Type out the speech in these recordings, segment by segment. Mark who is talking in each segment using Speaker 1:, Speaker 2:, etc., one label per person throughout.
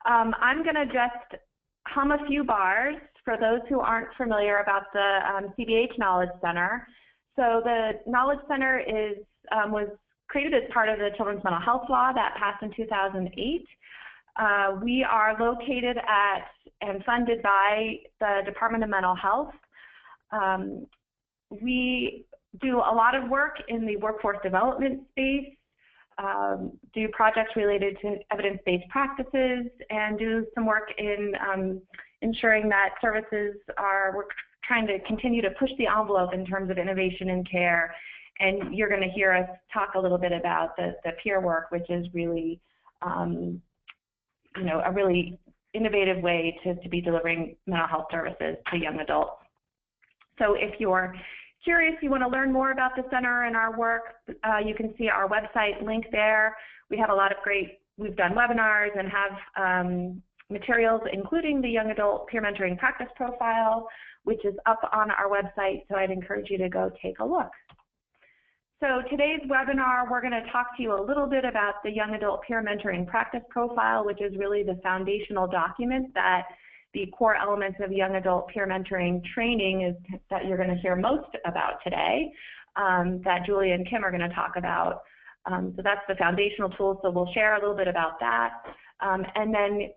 Speaker 1: I'm going to just hum a few bars for those who aren't familiar about the CBH Knowledge Center. So the Knowledge Center was created as part of the Children's Mental Health Law that passed in 2008. We are located at and funded by the Department of Mental Health. We do a lot of work in the workforce development space, do projects related to evidence-based practices, and do some work in ensuring that services we're trying to continue to push the envelope in terms of innovation in care. And you're going to hear us talk a little bit about the peer work, which is really, a really innovative way to be delivering mental health services to young adults. So if you're curious, you want to learn more about the center and our work, you can see our website link there. We have a lot of we've done webinars and have materials, including the young adult peer mentoring practice profile, which is up on our website, so I'd encourage you to go take a look. So today's webinar, we're going to talk to you a little bit about the young adult peer mentoring practice profile, which is really the foundational document that the core elements of young adult peer mentoring training is that you're going to hear most about today, that Julia and Kim are going to talk about. So that's the foundational tool, so we'll share a little bit about that. And then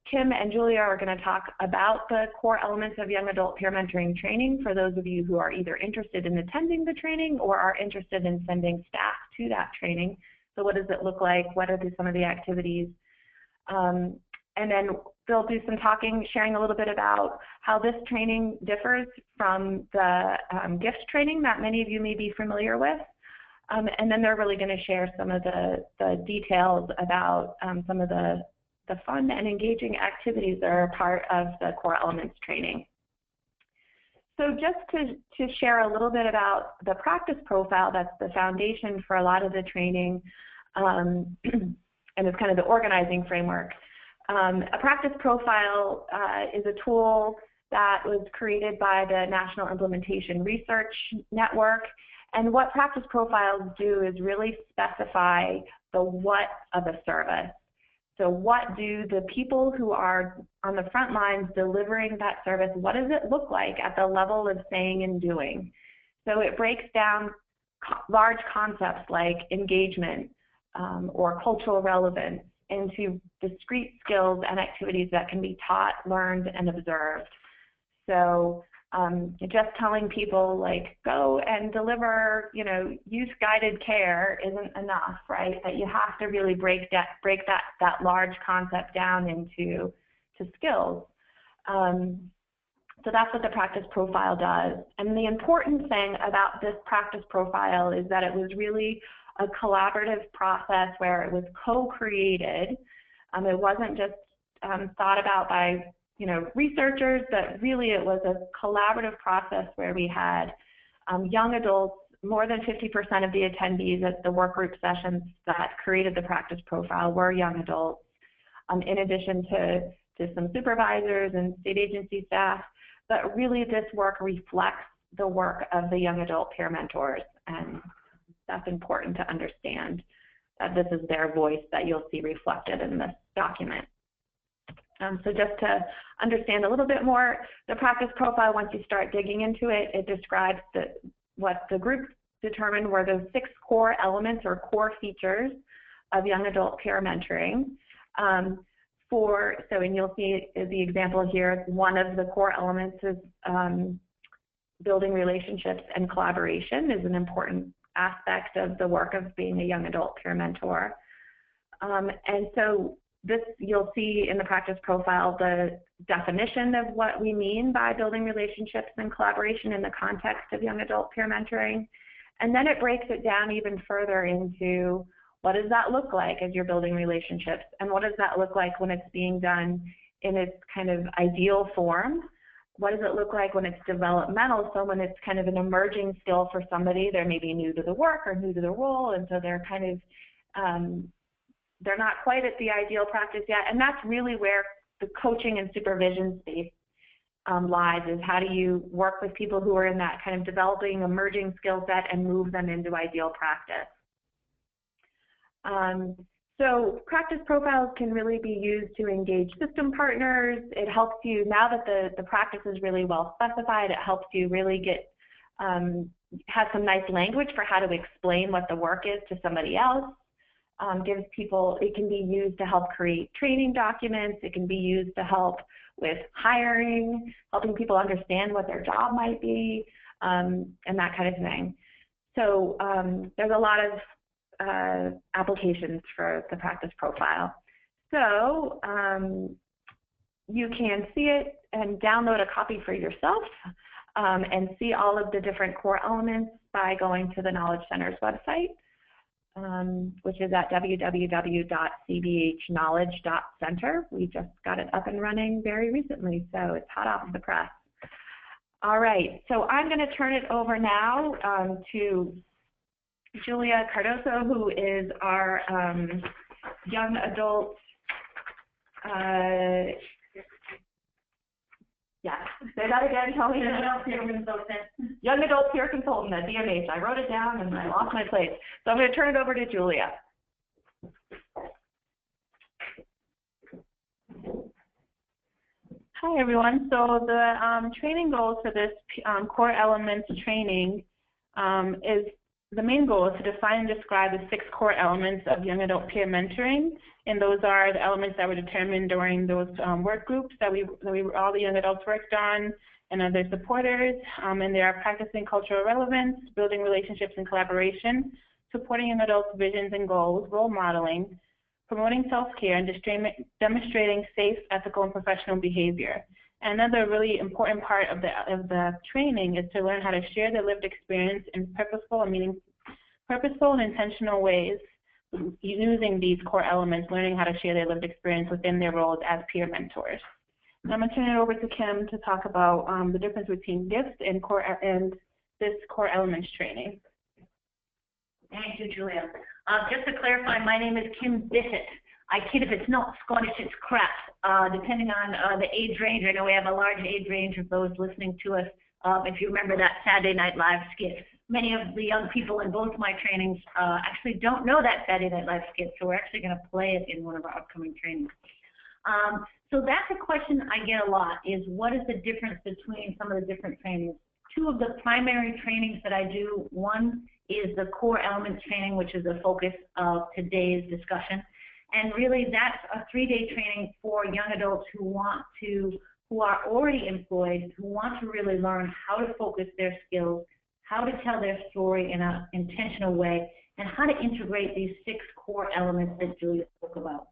Speaker 1: Kim and Julia are going to talk about the core elements of young adult peer mentoring training for those of you who are either interested in attending the training or are interested in sending staff to that training. So what does it look like? What are some of the activities? And then they'll do some talking, sharing a little bit about how this training differs from the GIFT training that many of you may be familiar with. And then they're really going to share some of the details about some of the fun and engaging activities that are a part of the core elements training. So just to share a little bit about the practice profile, that's the foundation for a lot of the training, and it's kind of the organizing framework. A practice profile is a tool that was created by the National Implementation Research Network. And what practice profiles do is really specify the what of a service. So what do the people who are on the front lines delivering that service, what does it look like at the level of saying and doing? So it breaks down large concepts like engagement or cultural relevance into discrete skills and activities that can be taught, learned, and observed. So just telling people like go and deliver, youth-guided care isn't enough, right? That you have to really break that large concept down into skills. So that's what the practice profile does. And the important thing about this practice profile is that it was really a collaborative process where it was co-created. It wasn't just thought about by researchers, but really it was a collaborative process where we had young adults, more than 50% of the attendees at the work group sessions that created the practice profile were young adults, in addition to some supervisors and state agency staff. But really this work reflects the work of the young adult peer mentors, and that's important to understand that this is their voice that you'll see reflected in this document. So just to understand a little bit more, the practice profile, once you start digging into it, it describes what the group determined were the 6 core elements or core features of young adult peer mentoring. And you'll see the example here, one of the core elements is building relationships and collaboration is an important aspect of the work of being a young adult peer mentor. And so this, you'll see in the practice profile the definition of what we mean by building relationships and collaboration in the context of young adult peer mentoring. And then it breaks it down even further into what does that look like as you're building relationships, and what does that look like when it's being done in its kind of ideal form? What does it look like when it's developmental? So when it's kind of an emerging skill for somebody, they're maybe new to the work or new to the role, and so they're kind of they're not quite at the ideal practice yet, and that's really where the coaching and supervision space lies, is how do you work with people who are in that kind of developing, emerging skill set and move them into ideal practice. So practice profiles can really be used to engage system partners. It helps you, now that the practice is really well specified, it helps you really get, have some nice language for how to explain what the work is to somebody else. Gives people, it can be used to help create training documents. It can be used to help with hiring, helping people understand what their job might be, and that kind of thing. So there's a lot of applications for the practice profile. So you can see it and download a copy for yourself and see all of the different core elements by going to the Knowledge Center's website, which is at www.cbhknowledge.center. We just got it up and running very recently, so it's hot off the press. All right, so I'm going to turn it over now to Julia Cardoso, who is our young adult, say that again, tell me. Young adult peer consultant at DMH. I wrote it down and I lost my place. So I'm going to turn it over to Julia.
Speaker 2: Hi everyone. So the training goals for this core elements training is, the main goal is to define and describe the 6 core elements of young adult peer mentoring, and those are the elements that were determined during those work groups that all the young adults worked on, and other supporters. And they are practicing cultural relevance, building relationships and collaboration, supporting young adults' visions and goals, role modeling, promoting self-care, and demonstrating safe, ethical, and professional behavior. Another really important part of the training is to learn how to share their lived experience in purposeful and intentional ways using these core elements, learning how to share their lived experience within their roles as peer mentors. Now I'm going to turn it over to Kim to talk about the difference between gifts and this core elements training.
Speaker 3: Thank you, Julia. Just to clarify, my name is Kim Bissett. I kid if it's not Scottish, it's crap. Depending on the age range, I know we have a large age range of those listening to us. If you remember that Saturday Night Live skit, many of the young people in both my trainings actually don't know that Saturday Night Live skit, so we're actually going to play it in one of our upcoming trainings. So that's a question I get a lot, is what is the difference between some of the different trainings? 2 of the primary trainings that I do, one is the core elements training, which is the focus of today's discussion. And really that's a 3-day training for young adults who are already employed, who want to really learn how to focus their skills, how to tell their story in an intentional way, and how to integrate these 6 core elements that Julia spoke about.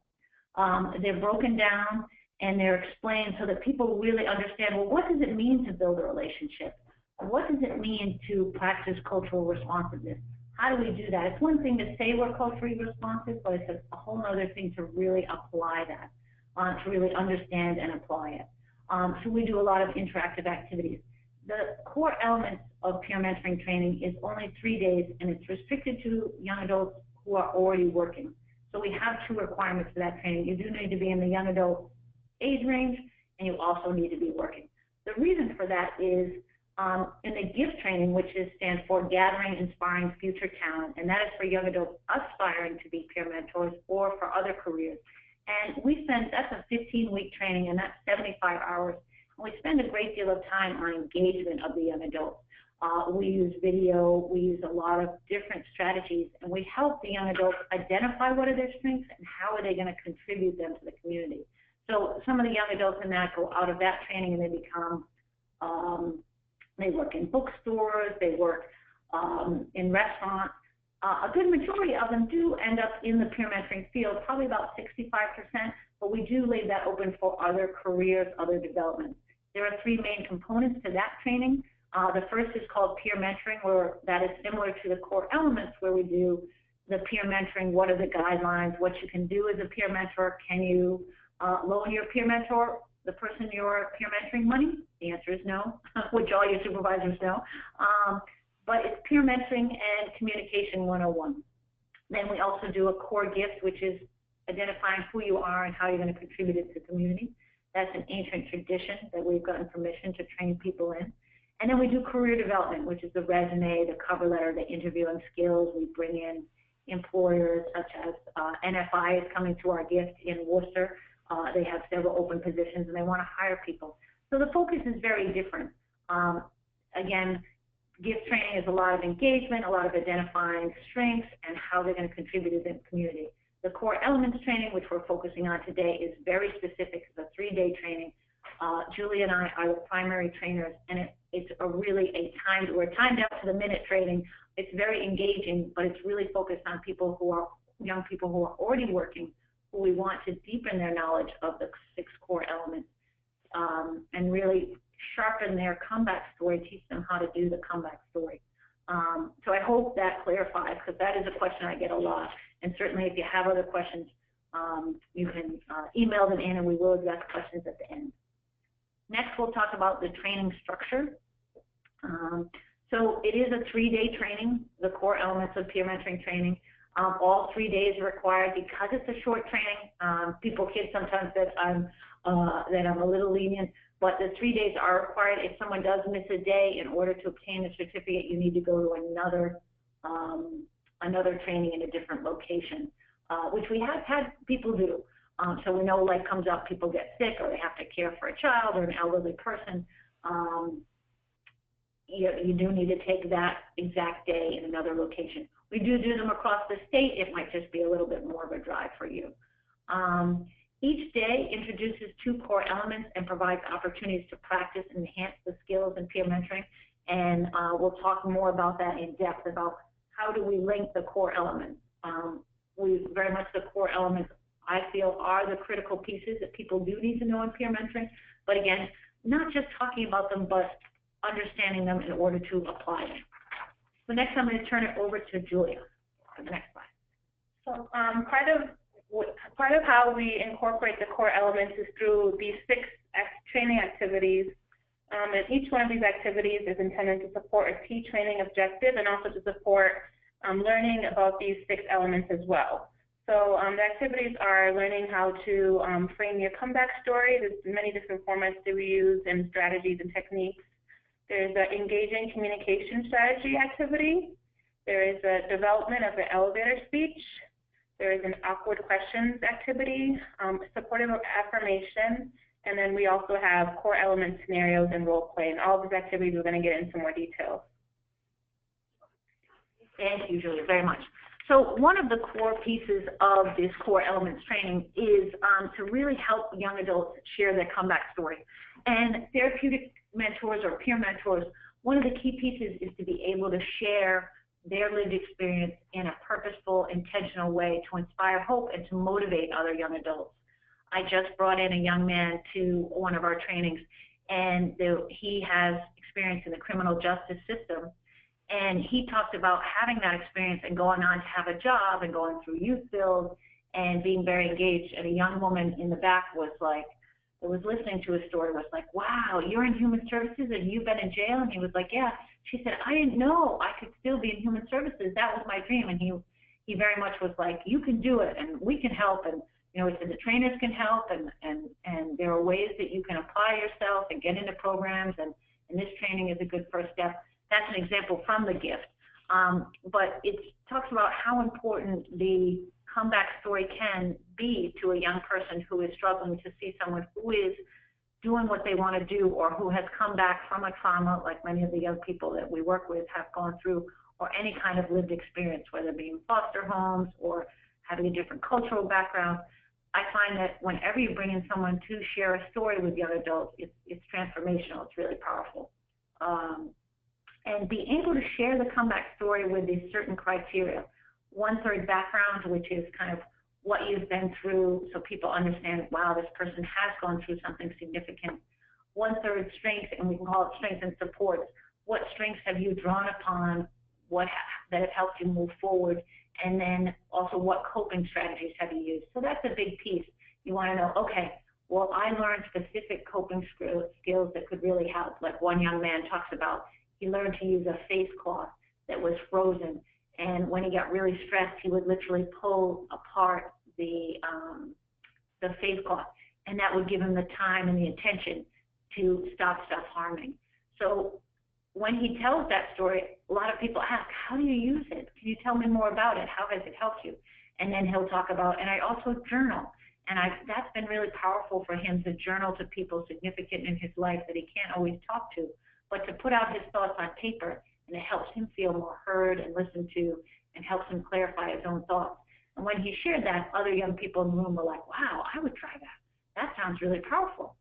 Speaker 3: They're broken down and they're explained so that people really understand, well, what does it mean to build a relationship? What does it mean to practice cultural responsiveness? How do we do that? It's one thing to say we're culturally responsive, but it's a whole other thing to really apply that, to really understand and apply it. So we do a lot of interactive activities. The core elements of peer mentoring training is only 3 days, and it's restricted to young adults who are already working. So we have 2 requirements for that training. You do need to be in the young adult age range, and you also need to be working. The reason for that is in the GIFT training, which stands for Gathering Inspiring Future Talent, and that is for young adults aspiring to be peer mentors or for other careers. And that's a 15-week training, and that's 75 hours. And we spend a great deal of time on engagement of the young adults. We use video, we use a lot of different strategies, and we help the young adults identify what are their strengths and how are they going to contribute them to the community. So some of the young adults in that go out of that training and they become they work in bookstores, they work in restaurants. A good majority of them do end up in the peer mentoring field, probably about 65%, but we do leave that open for other careers, other developments. There are 3 main components to that training. The first is called peer mentoring, where that is similar to the core elements, where we do the peer mentoring, what are the guidelines, what you can do as a peer mentor, can you loan your peer mentor, the person you're peer mentoring, money? The answer is no, which all your supervisors know. But it's peer mentoring and communication 101. Then we also do a core gift, which is identifying who you are and how you're going to contribute it to the community. That's an ancient tradition that we've gotten permission to train people in. And then we do career development, which is the resume, the cover letter, the interviewing skills. We bring in employers such as NFI is coming to our gift in Worcester. They have several open positions and they want to hire people. So the focus is very different. Again, gift training is a lot of engagement, a lot of identifying strengths and how they're going to contribute to the community. The core elements training, which we're focusing on today, is very specific. It's a 3-day training. Julie and I are the primary trainers, and it's we're timed out to the minute training. It's very engaging, but it's really focused on young people who are already working, who we want to deepen their knowledge of the 6 core elements, and really sharpen their comeback story, teach them how to do the comeback story. So I hope that clarifies, because that is a question I get a lot. And certainly if you have other questions, you can email them in and we will address questions at the end. Next, we'll talk about the training structure. So it is a 3-day training, the core elements of peer mentoring training. All 3 days are required because it's a short training. People kid sometimes that I'm a little lenient, but the 3 days are required. If someone does miss a day, in order to obtain a certificate, you need to go to another training in a different location, which we have had people do. So we know life comes up, people get sick, or they have to care for a child or an elderly person. You do need to take that exact day in another location. We do them across the state. It might just be a little bit more of a drive for you. Each day introduces 2 core elements and provides opportunities to practice and enhance the skills in peer mentoring. And we'll talk more about that in depth, about how do we link the core elements. Very much the core elements, I feel, are the critical pieces that people do need to know in peer mentoring. But again, not just talking about them, but understanding them in order to apply them. So next I'm going to turn it over to Julia for the next slide.
Speaker 2: So part of how we incorporate the core elements is through these 6 training activities. And each one of these activities is intended to support a key training objective and also to support learning about these 6 elements as well. So the activities are learning how to frame your comeback story. There's many different formats that we use and strategies and techniques. There's an engaging communication strategy activity. There is a development of the elevator speech. There is an awkward questions activity, supportive affirmation, and then we also have core element scenarios and role play. And all of these activities we're going to get into more detail.
Speaker 3: Thank you, Julia, very much. So one of the core pieces of this core elements training is to really help young adults share their comeback story. And therapeutic mentors or peer mentors, one of the key pieces is to be able to share their lived experience in a purposeful, intentional way to inspire hope and to motivate other young adults. I just brought in a young man to one of our trainings, and he has experience in the criminal justice system. And he talked about having that experience and going on to have a job and going through youth build and being very engaged. And a young woman in the back was listening to his story, was like, wow, you're in human services and you've been in jail? And he was like, yeah. She said, I didn't know I could still be in human services. That was my dream. And he very much was like, you can do it and we can help. And he said the trainers can help and there are ways that you can apply yourself and get into programs, and this training is a good first step. That's an example from the gift. But it talks about how important the comeback story can be to a young person who is struggling to see someone who is doing what they want to do, or who has come back from a trauma, like many of the young people that we work with have gone through, or any kind of lived experience, whether it be in foster homes or having a different cultural background. I find that whenever you bring in someone to share a story with young adults, it's transformational. It's really powerful. And being able to share the comeback story with these certain criteria. 1/3 background, which is kind of what you've been through, so people understand, wow, this person has gone through something significant. 1/3 strength, and we can call it strengths and supports. What strengths have you drawn upon that have helped you move forward? And then also, what coping strategies have you used? So that's a big piece. You want to know, okay, well, I learned specific coping skills that could really help. Like one young man talks about, he learned to use a face cloth that was frozen. And when he got really stressed, he would literally pull apart the face cloth. And that would give him the time and the attention to stop self-harming. So when he tells that story, a lot of people ask, how do you use it? Can you tell me more about it? How has it helped you? And then he'll talk about, and I also journal. And that's been really powerful for him to journal to people significant in his life that he can't always talk to, but to put out his thoughts on paper, and it helps him feel more heard and listened to, and helps him clarify his own thoughts. And when he shared that, other young people in the room were like, wow, I would try that. That sounds really powerful.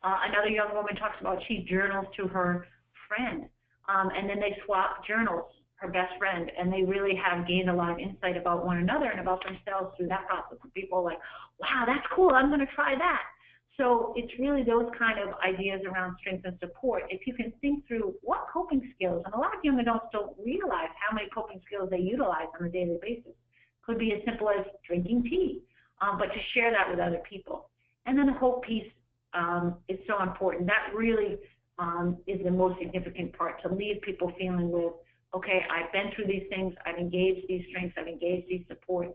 Speaker 3: Another young woman talks about she journals to her friend, and then they swap journals, her best friend, and they really have gained a lot of insight about one another and about themselves through that process. People are like, wow, that's cool, I'm going to try that. So it's really those kind of ideas around strength and support. If you can think through what coping skills, and a lot of young adults don't realize how many coping skills they utilize on a daily basis. Could be as simple as drinking tea, but to share that with other people. And then the hope piece is so important. That really is the most significant part, to leave people feeling with, okay, I've been through these things, I've engaged these strengths, I've engaged these supports,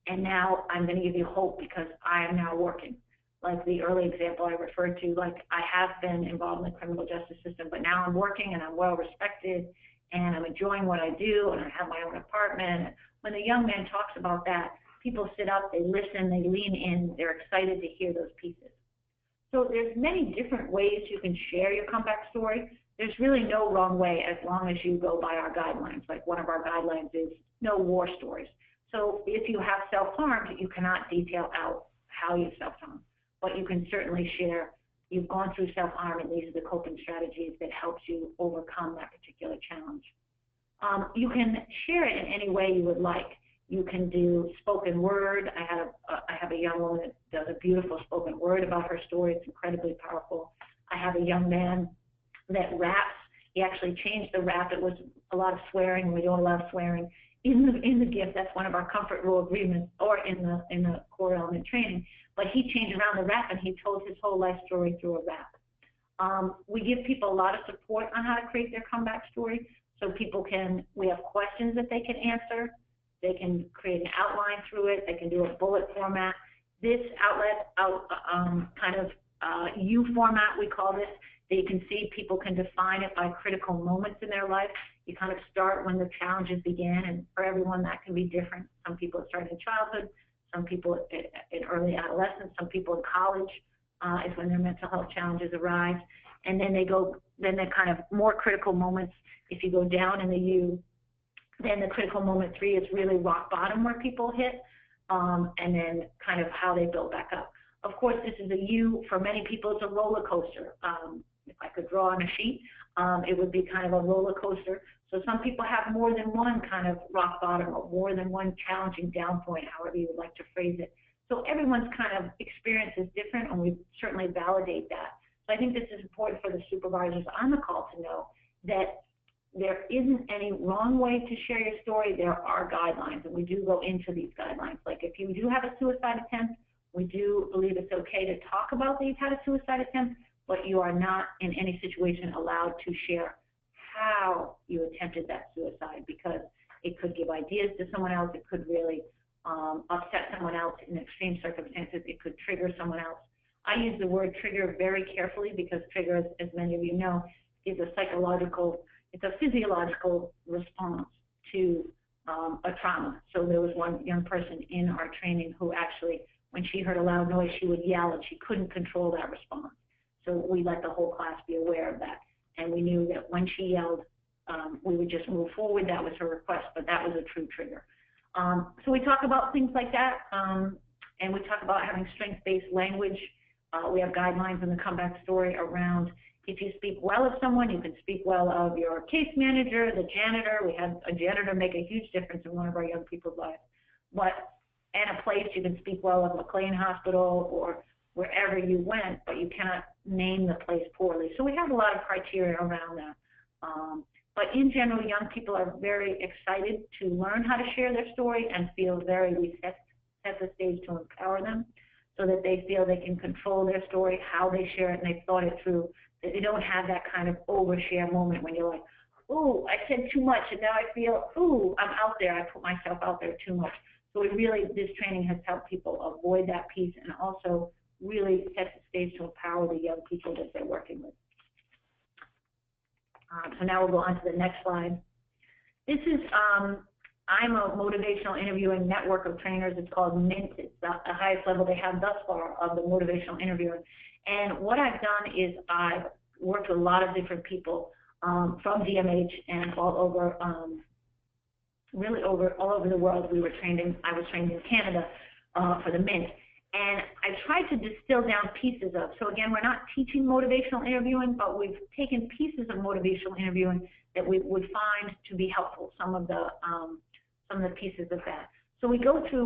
Speaker 3: and now I'm going to give you hope because I am now working. Like the early example I referred to, like I have been involved in the criminal justice system, but now I'm working and I'm well respected and I'm enjoying what I do and I have my own apartment. When the young man talks about that, people sit up, they listen, they lean in, they're excited to hear those pieces. So there's many different ways you can share your comeback story. There's really no wrong way as long as you go by our guidelines. Like one of our guidelines is no war stories. So if you have self-harmed, you cannot detail out how you self-harmed, but you can certainly share you've gone through self-harm and these are the coping strategies that helps you overcome that particular challenge. You can share it in any way you would like. You can do spoken word. I have a young woman that does a beautiful spoken word about her story. It's incredibly powerful. I have a young man that raps. He actually changed the rap. It was a lot of swearing. We don't allow swearing in the gift. That's one of our comfort rule agreements, or in the core element training. But he changed around the rap, and he told his whole life story through a rap. We give people a lot of support on how to create their comeback story. So people we have questions that they can answer. They can create an outline through it. They can do a bullet format. This U format, we call this, that you can see people can define it by critical moments in their life. You kind of start when the challenges began, and for everyone that can be different. Some people it started in childhood, some people in early adolescence, some people in college is when their mental health challenges arise. And then they're kind of more critical moments. If you go down in the U, then the critical moment 3 is really rock bottom where people hit, and then kind of how they build back up. Of course, this is a U. For many people, it's a roller coaster. If I could draw on a sheet, it would be kind of a roller coaster. So some people have more than one kind of rock bottom or more than one challenging down point, however you would like to phrase it. So everyone's kind of experience is different, and we certainly validate that. So I think this is important for the supervisors on the call to know that there isn't any wrong way to share your story. There are guidelines, and we do go into these guidelines. Like if you do have a suicide attempt, we do believe it's okay to talk about that you've had a suicide attempt, but you are not in any situation allowed to share how you attempted that suicide, because it could give ideas to someone else. It could really upset someone else in extreme circumstances. It could trigger someone else. I use the word trigger very carefully because trigger, as many of you know, is a physiological response to a trauma. So there was one young person in our training who actually, when she heard a loud noise, she would yell, and she couldn't control that response. So we let the whole class be aware of that. And we knew that when she yelled, we would just move forward. That was her request, but that was a true trigger. So we talk about things like that, and we talk about having strength-based language. We have guidelines in the comeback story around if you speak well of someone, you can speak well of your case manager, the janitor. We had a janitor make a huge difference in one of our young people's lives. And a place, you can speak well of McLean Hospital or wherever you went, but you cannot name the place poorly. So we have a lot of criteria around that. But in general, young people are very excited to learn how to share their story and feel we set the stage to empower them so that they feel they can control their story, how they share it, and they've thought it through, that they don't have that kind of overshare moment when you're like, ooh, I said too much, and now I feel, ooh, I'm out there, I put myself out there too much. So this training has helped people avoid that piece and also really set the stage to empower the young people that they're working with. So now we'll go on to the next slide. This is, I'm a motivational interviewing network of trainers. It's called MINT. It's the highest level they have thus far of the motivational interviewing. And what I've done is I've worked with a lot of different people from DMH and all over, really all over the world. I was trained in Canada for the MINT. And I tried to distill down pieces of, so again, we're not teaching motivational interviewing, but we've taken pieces of motivational interviewing that we would find to be helpful, some of the pieces of that. So we go through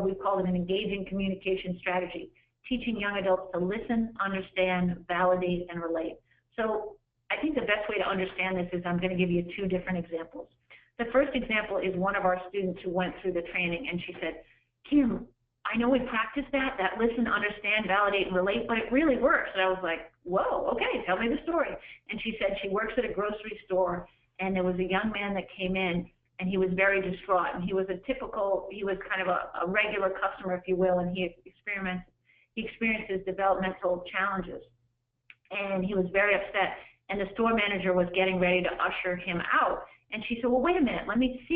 Speaker 3: we've called it an engaging communication strategy, teaching young adults to listen, understand, validate, and relate. So I think the best way to understand this is I'm going to give you two different examples. The first example is one of our students who went through the training, and she said, Kim, I know we practice that listen, understand, validate, and relate, but it really works. And I was like, whoa, okay, tell me the story. And she said she works at a grocery store, and there was a young man that came in, and he was very distraught. And he was kind of a regular customer, if you will, and he experiences developmental challenges. And he was very upset. And the store manager was getting ready to usher him out. And she said, well, wait a minute, let me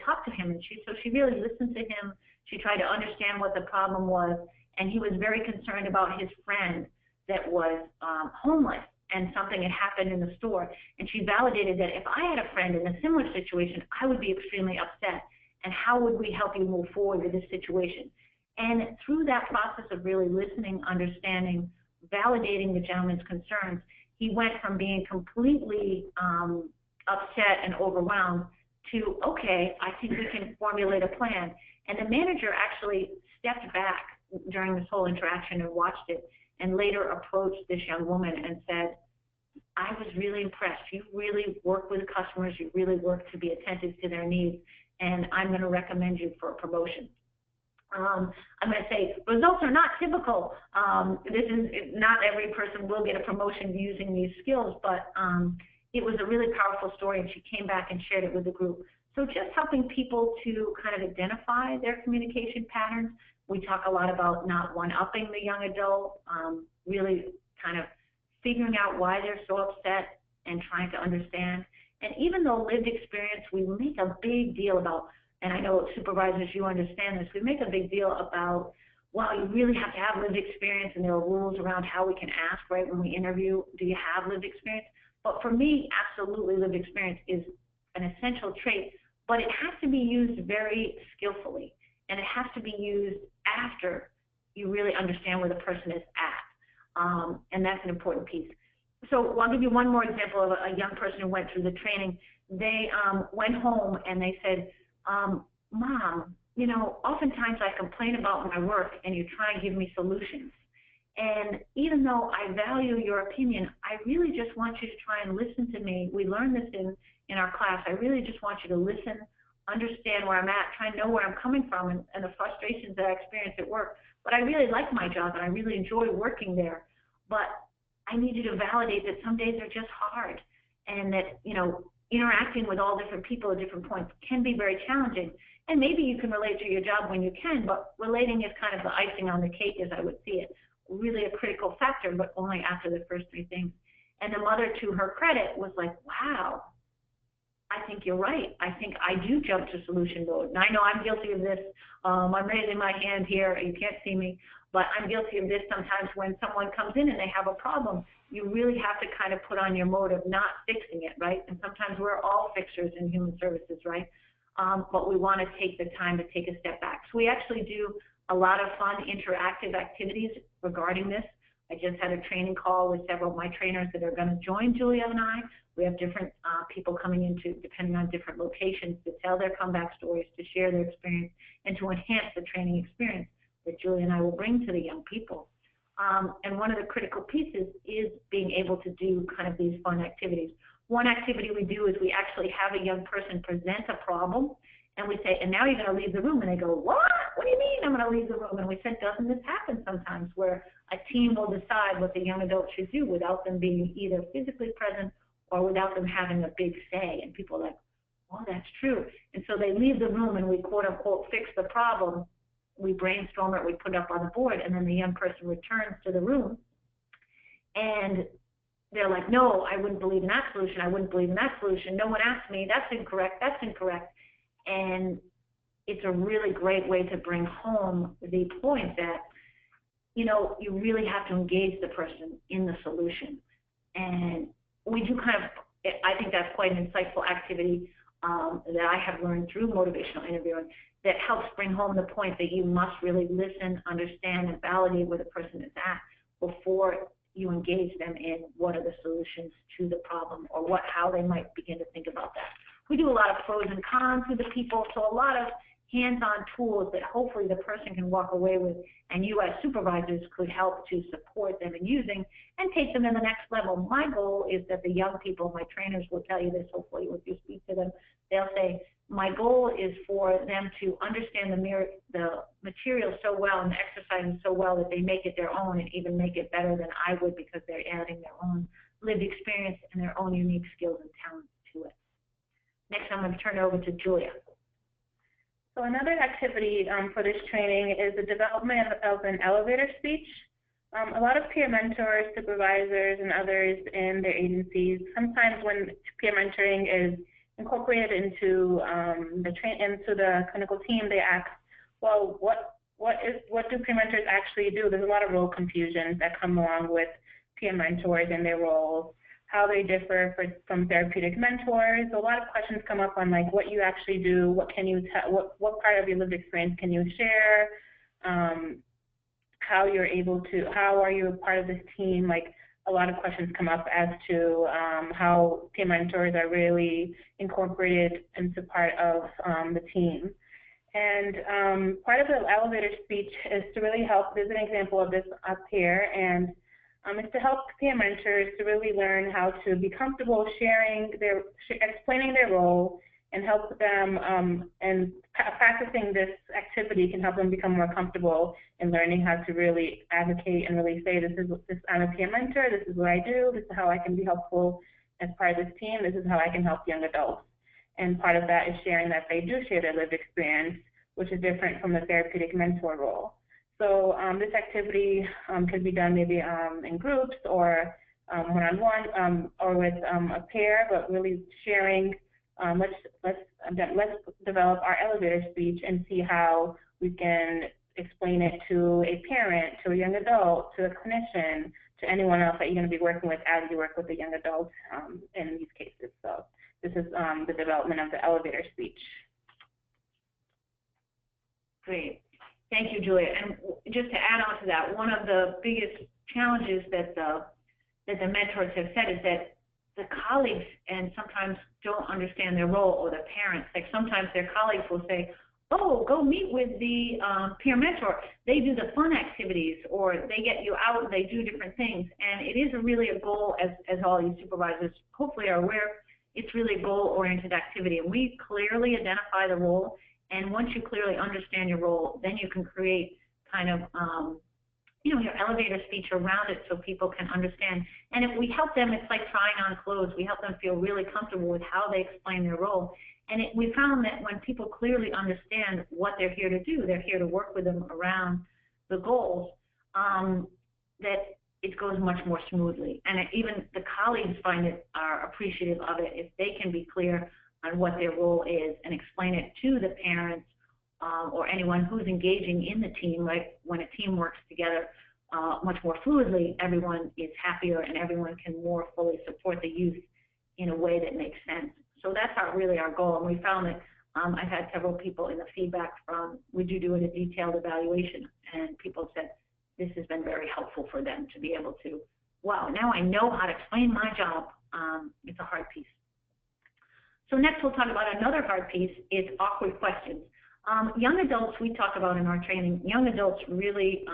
Speaker 3: talk to him. And so she really listened to him. She tried to understand what the problem was, and he was very concerned about his friend that was homeless, and something had happened in the store. And she validated that if I had a friend in a similar situation, I would be extremely upset, and how would we help you move forward with this situation? And through that process of really listening, understanding, validating the gentleman's concerns, he went from being completely upset and overwhelmed to, okay, I think we can formulate a plan. And the manager actually stepped back during this whole interaction and watched it, and later approached this young woman and said, I was really impressed. You really work with customers. You really work to be attentive to their needs, and I'm going to recommend you for a promotion. I'm going to say results are not typical. Not every person will get a promotion using these skills, but it was a really powerful story, and she came back and shared it with the group. So just helping people to kind of identify their communication patterns. We talk a lot about not one-upping the young adult, really kind of figuring out why they're so upset and trying to understand. And even though lived experience, we make a big deal about, and I know supervisors, you understand this, we make a big deal about, well, you really have to have lived experience, and there are rules around how we can ask, right, when we interview, do you have lived experience? But for me, absolutely, lived experience is an essential trait, but it has to be used very skillfully, and it has to be used after you really understand where the person is at, and that's an important piece. So I'll give you one more example of a young person who went through the training. They went home and they said, Mom, you know, oftentimes I complain about my work and you try and give me solutions. And even though I value your opinion, I really just want you to try and listen to me. We learned this in our class. I really just want you to listen, understand where I'm at, try and know where I'm coming from and the frustrations that I experience at work. But I really like my job and I really enjoy working there. But I need you to validate that some days are just hard, and that, you know, interacting with all different people at different points can be very challenging. And maybe you can relate to your job when you can, but relating is kind of the icing on the cake, as I would see it. Really a critical factor, but only after the first three things. And the mother, to her credit, was like, wow, I think you're right. I think I do jump to solution mode. And I know I'm guilty of this. I'm raising my hand here. You can't see me, but I'm guilty of this sometimes. When someone comes in and they have a problem, you really have to kind of put on your mode of not fixing it, right? And sometimes we're all fixers in human services, right? But we want to take the time to take a step back. So we actually do a lot of fun interactive activities regarding this. I just had a training call with several of my trainers that are going to join Julia and I. We have different people coming into, depending on different locations, to tell their comeback stories, to share their experience, and to enhance the training experience that Julia and I will bring to the young people. And one of the critical pieces is being able to do kind of these fun activities. One activity we do is we actually have a young person present a problem, and we say, and now you're going to leave the room. And they go, what? What do you mean I'm going to leave the room? And we said, doesn't this happen sometimes, where a team will decide what the young adult should do without them being either physically present or without them having a big say? And people are like, oh, that's true. And so they leave the room, and we quote unquote fix the problem. We brainstorm it, we put it up on the board, and then the young person returns to the room. And they're like, no, I wouldn't believe in that solution. I wouldn't believe in that solution. No one asked me. That's incorrect. That's incorrect. And it's a really great way to bring home the point that, you know, you really have to engage the person in the solution. And we do kind of, I think that's quite an insightful activity that I have learned through motivational interviewing that helps bring home the point that you must really listen, understand, and validate where the person is at before you engage them in what are the solutions to the problem or how they might begin to think about that. We do a lot of pros and cons with the people, so a lot of hands-on tools that hopefully the person can walk away with, and you as supervisors could help to support them in using and take them to the next level. My goal is that the young people, my trainers will tell you this, hopefully if you speak to them, they'll say, my goal is for them to understand the material so well and the exercises so well that they make it their own and even make it better than I would because they're adding their own lived experience and their own unique skills and talents to it. Next, I'm going to turn it over to Julia.
Speaker 2: So another activity for this training is the development of an elevator speech. A lot of peer mentors, supervisors, and others in their agencies, sometimes when peer mentoring is incorporated into the clinical team, they ask, well, what do peer mentors actually do? There's a lot of role confusions that come along with peer mentors and their roles, how they differ from therapeutic mentors. A lot of questions come up on like what you actually do, what can you tell, what part of your lived experience can you share, how are you a part of this team? Like a lot of questions come up as to how peer mentors are really incorporated into part of the team. And part of the elevator speech is to really help. There's an example of this up here, and it's to help peer mentors to really learn how to be comfortable explaining their role and help them, and practicing this activity can help them become more comfortable in learning how to really advocate and really say, I'm a peer mentor, this is what I do, this is how I can be helpful as part of this team, this is how I can help young adults. And part of that is sharing that they do share their lived experience, which is different from the therapeutic mentor role. So this activity could be done maybe in groups or one-on-one or with a pair, but really sharing. Let's develop our elevator speech and see how we can explain it to a parent, to a young adult, to a clinician, to anyone else that you're going to be working with as you work with a young adult in these cases. So this is the development of the elevator speech.
Speaker 3: Great. Thank you, Julia. And just to add on to that, one of the biggest challenges that the mentors have said is that the colleagues and sometimes don't understand their role, or the parents. Like sometimes their colleagues will say, oh, go meet with the peer mentor. They do the fun activities, or they get you out and they do different things. And it is really a goal, as all you supervisors hopefully are aware, it's really a goal-oriented activity. And we clearly identify the role. And once you clearly understand your role, then you can create kind of, your elevator speech around it so people can understand. And if we help them, it's like trying on clothes. We help them feel really comfortable with how they explain their role. And we found that when people clearly understand what they're here to do, they're here to work with them around the goals, that it goes much more smoothly. And even the colleagues are appreciative of it if they can be clear on what their role is and explain it to the parents or anyone who's engaging in the team. Like when a team works together much more fluidly, everyone is happier and everyone can more fully support the youth in a way that makes sense. So that's really our goal. And we found that I've had several people in the feedback from, would you do a detailed evaluation? And people said this has been very helpful for them to be able to, wow, now I know how to explain my job. It's a hard piece. So next we'll talk about another hard piece, is awkward questions. Young adults, we talk about in our training, young adults really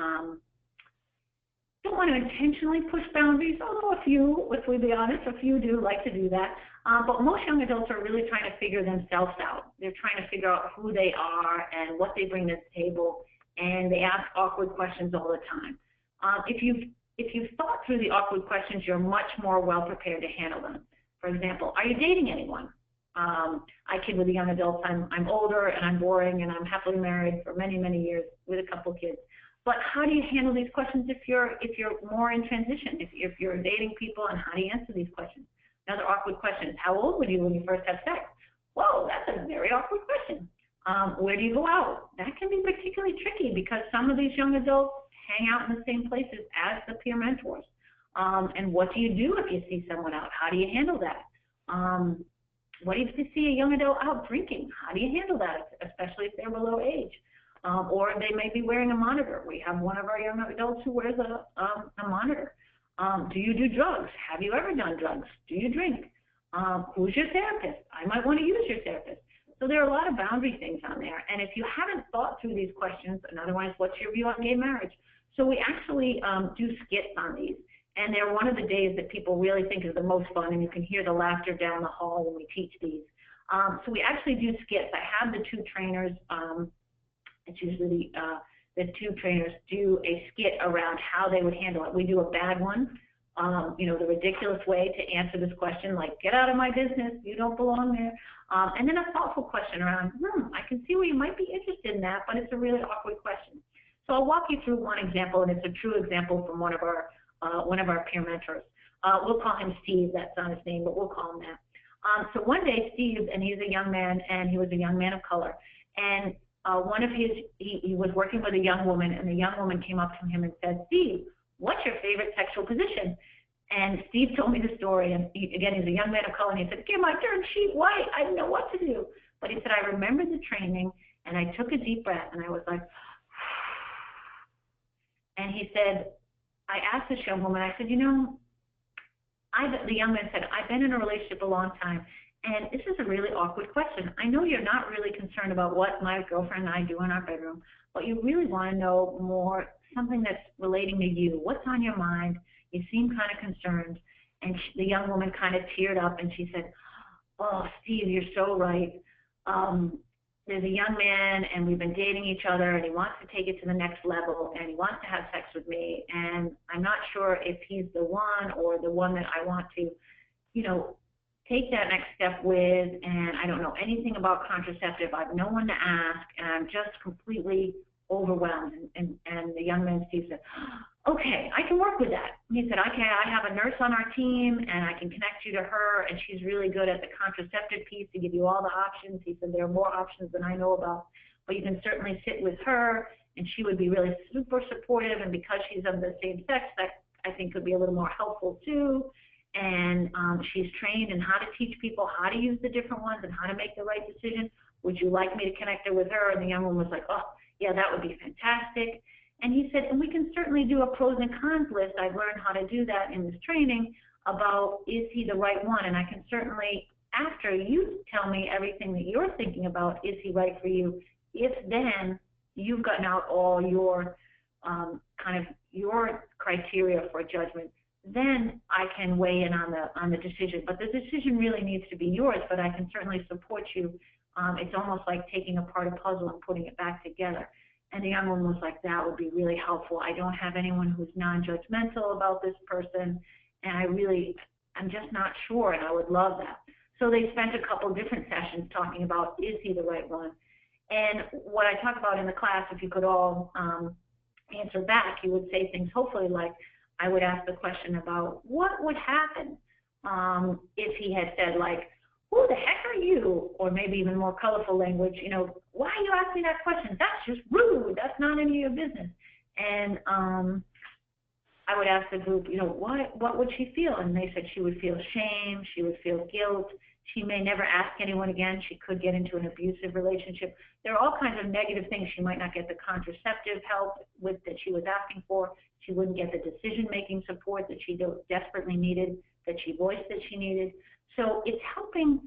Speaker 3: don't want to intentionally push boundaries, although a few, if we be honest, a few do like to do that. But most young adults are really trying to figure themselves out. They're trying to figure out who they are and what they bring to the table, and they ask awkward questions all the time. If you've thought through the awkward questions, you're much more well prepared to handle them. For example, are you dating anyone? I kid with the young adults, I'm older and I'm boring and I'm happily married for many, many years with a couple kids. But how do you handle these questions if you're more in transition, if you're dating people, and how do you answer these questions? Another awkward question is, how old were you when you first had sex? Whoa, that's a very awkward question. Where do you go out? That can be particularly tricky because some of these young adults hang out in the same places as the peer mentors. And what do you do if you see someone out? How do you handle that? What if you see a young adult out drinking? How do you handle that, especially if they're below age? Or they may be wearing a monitor. We have one of our young adults who wears a monitor. Do you do drugs? Have you ever done drugs? Do you drink? Who's your therapist? I might want to use your therapist. So there are a lot of boundary things on there. And if you haven't thought through these questions, another one is, what's your view on gay marriage? So we actually do skits on these. And they're one of the days that people really think is the most fun, and you can hear the laughter down the hall when we teach these. So we actually do skits. I have the two trainers, it's usually the two trainers do a skit around how they would handle it. We do a bad one, you know, the ridiculous way to answer this question, like, get out of my business, you don't belong there. And then a thoughtful question around, I can see where you might be interested in that, but it's a really awkward question. So I'll walk you through one example, and it's a true example from one of our peer mentors. We'll call him Steve. That's not his name, but we'll call him that. So one day, Steve, and he's a young man, and he was a young man of color, and he was working with a young woman, and the young woman came up to him and said, Steve, what's your favorite sexual position? And Steve told me the story, and again, he's a young man of color, and he said, get my dirt sheet white, I didn't know what to do. But he said, I remembered the training, and I took a deep breath, and I was like, and he said, I asked this young woman, I said, you know, the young man said, I've been in a relationship a long time, and this is a really awkward question. I know you're not really concerned about what my girlfriend and I do in our bedroom, but you really want to know more, something that's relating to you. What's on your mind? You seem kind of concerned. And the young woman kind of teared up, and she said, oh, Steve, you're so right. There's a young man, and we've been dating each other, and he wants to take it to the next level, and he wants to have sex with me, and I'm not sure if he's the one or the one that I want to, you know, take that next step with, and I don't know anything about contraceptive. I have no one to ask, and I'm just completely overwhelmed. And the young man, Steve, said, okay, I can work with that. He said, okay, I have a nurse on our team, and I can connect you to her, and she's really good at the contraceptive piece to give you all the options. He said, there are more options than I know about, but you can certainly sit with her, and she would be really super supportive, and because she's of the same sex, that I think could be a little more helpful too. And she's trained in how to teach people how to use the different ones and how to make the right decision. Would you like me to connect her with her? And the young woman was like, oh, yeah, that would be fantastic. And he said, and we can certainly do a pros and cons list. I've learned how to do that in this training about, is he the right one? And I can certainly, after you tell me everything that you're thinking about, is he right for you? If then you've gotten out all your kind of your criteria for judgment, then I can weigh in on the decision. But the decision really needs to be yours, but I can certainly support you. It's almost like taking apart a puzzle and putting it back together. And the young one was like, that would be really helpful. I don't have anyone who's non-judgmental about this person, and I'm just not sure, and I would love that. So they spent a couple different sessions talking about, is he the right one? And what I talk about in the class, if you could all answer back, you would say things hopefully like, I would ask the question about what would happen if he had said, like, who the heck are you? Or maybe even more colorful language, you know, why are you asking that question? That's just rude. That's not any of your business. And I would ask the group, you know, what would she feel? And they said she would feel shame. She would feel guilt. She may never ask anyone again. She could get into an abusive relationship. There are all kinds of negative things. She might not get the contraceptive help with that she was asking for. She wouldn't get the decision-making support that she desperately needed, that she voiced that she needed. So it's helping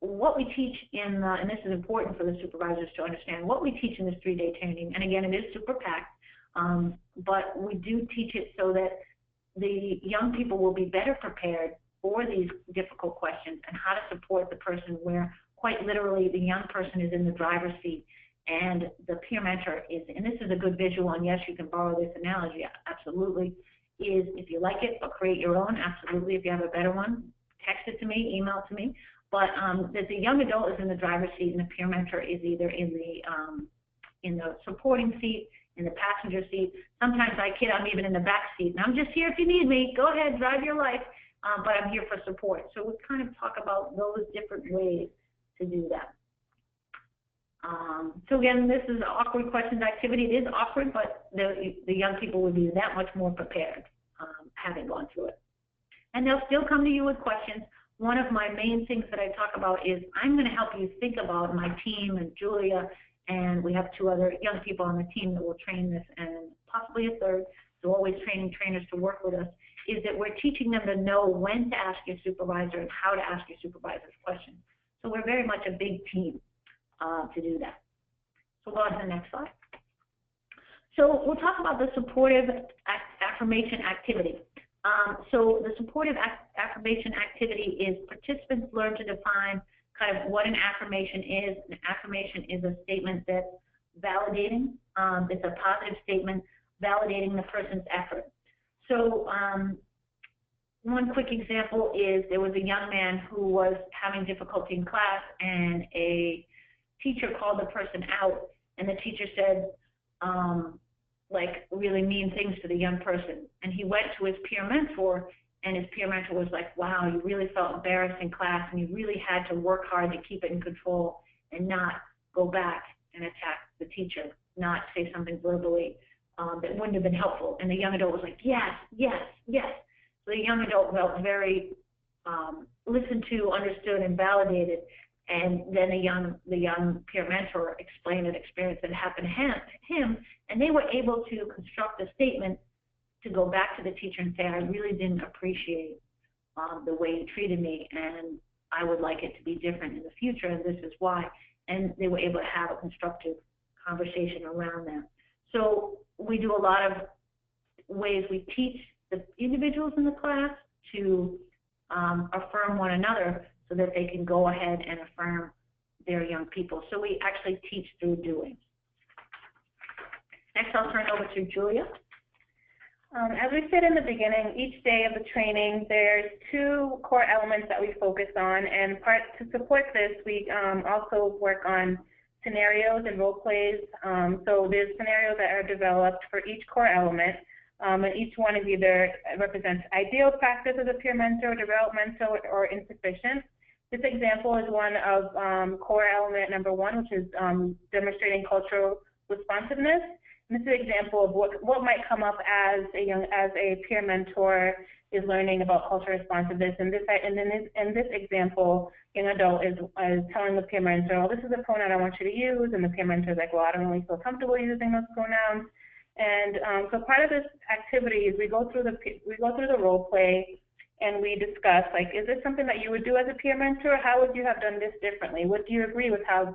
Speaker 3: what we teach in, and this is important for the supervisors to understand, what we teach in this 3-day training, and again, it is super packed, but we do teach it so that the young people will be better prepared for these difficult questions and how to support the person where quite literally the young person is in the driver's seat and the peer mentor is, and this is a good visual, and yes, you can borrow this analogy, absolutely, is if you like it, but create your own, absolutely, if you have a better one, text it to me, email it to me, but that the young adult is in the driver's seat and the peer mentor is either in the supporting seat, in the passenger seat. Sometimes I kid I'm even in the back seat, and I'm just here if you need me. Go ahead, drive your life, but I'm here for support. So we kind of talk about those different ways to do that. So again, this is an awkward questions activity. It is awkward, but the young people will be that much more prepared having gone through it. And they'll still come to you with questions. One of my main things that I talk about is I'm going to help you think about my team and Julia, and we have 2 other young people on the team that will train this, and possibly a third, so always training trainers to work with us, is that we're teaching them to know when to ask your supervisor and how to ask your supervisor's questions. So we're very much a big team to do that. So go on to the next slide. So we'll talk about the supportive affirmation activity. So the supportive affirmation activity is participants learn to define kind of what an affirmation is. An affirmation is a statement that's validating. It's a positive statement validating the person's effort. So one quick example is there was a young man who was having difficulty in class, and a teacher called the person out, and the teacher said, like really mean things to the young person. And he went to his peer mentor, and his peer mentor was like, wow, you really felt embarrassed in class, and you really had to work hard to keep it in control and not go back and attack the teacher, not say something verbally that wouldn't have been helpful. And the young adult was like, yes, yes, yes. So the young adult felt very listened to, understood, and validated. And then the young peer mentor explained an experience that happened to him, and they were able to construct a statement to go back to the teacher and say, I really didn't appreciate the way you treated me, and I would like it to be different in the future, and this is why. And they were able to have a constructive conversation around that. So we do a lot of ways we teach the individuals in the class to affirm one another, so that they can go ahead and affirm their young people. So we actually teach through doing. Next, I'll turn it over to Julia.
Speaker 2: As we said in the beginning, each day of the training, there's 2 core elements that we focus on, and to support this, we also work on scenarios and role plays. So there's scenarios that are developed for each core element, and each one is either represents ideal practice as a peer mentor, developmental, or insufficient. This example is one of core element number 1, which is demonstrating cultural responsiveness. And this is an example of what might come up as a peer mentor is learning about cultural responsiveness. And in this example, young adult is telling the peer mentor, well, this is a pronoun I want you to use, and the peer mentor is like, well, I don't really feel comfortable using those pronouns. And so part of this activity is we go through the role play, and we discuss, like, is this something that you would do as a peer mentor? How would you have done this differently? Would you agree with how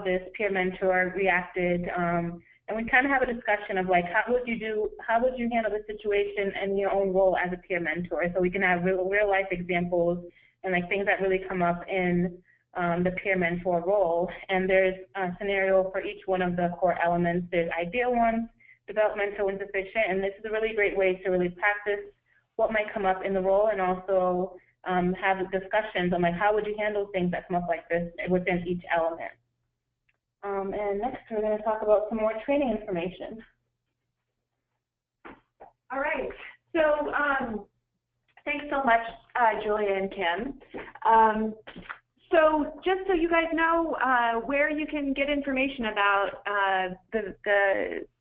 Speaker 2: this peer mentor reacted? And we kind of have a discussion of, like, how would you handle the situation in your own role as a peer mentor? So we can have real life examples and, like, things that really come up in the peer mentor role. And there's a scenario for each one of the core elements. There's ideal ones, developmental, insufficient, and this is a really great way to really practice what might come up in the role, and also have discussions on, like, how would you handle things that come up like this within each element. And next, we're going to talk about some more training information.
Speaker 1: All right. So thanks so much, Julia and Kim. So just so you guys know where you can get information about the